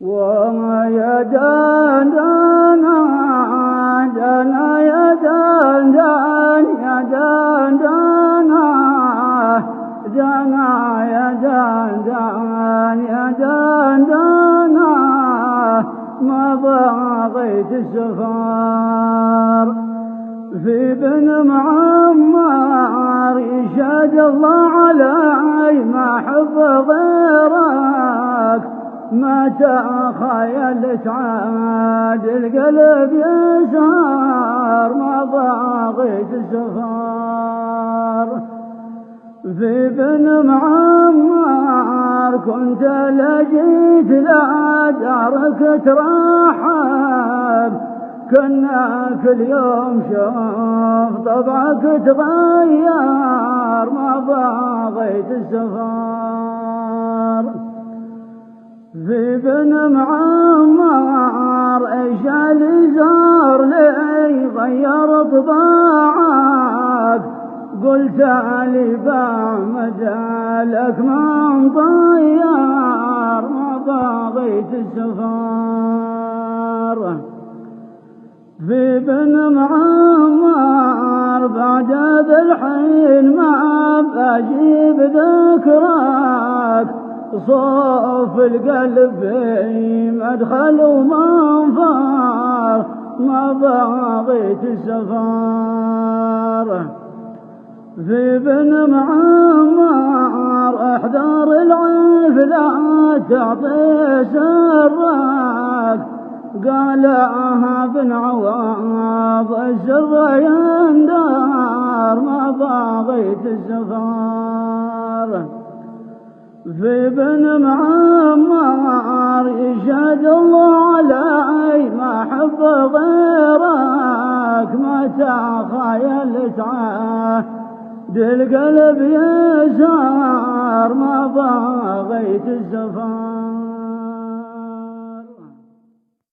وما يا دندنا دنا يا دندن يا دندنا دنا يا دندن يا دندنا ما بغيت السفر في بن معمر يشهد الله علي ما حب غيرك ما تخيلت عاد القلب يسهر ما بغيت السفر في بن معمر كنت لجيت لا دارك ترحب كنا كل يوم شوف طبعك تغير ما بغيت السفر في بن معمر ايش اللي زار لي غير طباعك قلت لي بمجالك من طيار ما بغيت السفر في بن معمر بعد ذا الحين ما بجيب ذكرك صوف القلب في مدخل ومنفر ما بغيت السفر في بن معمر احذر العنف لا تعطي سرك قالها بن عواض السر يندار ما بغيت السفر في بن معمر يشهد الله علي ما حب غيرك ما تخيلت عهد القلب يسار ما بغيت السفر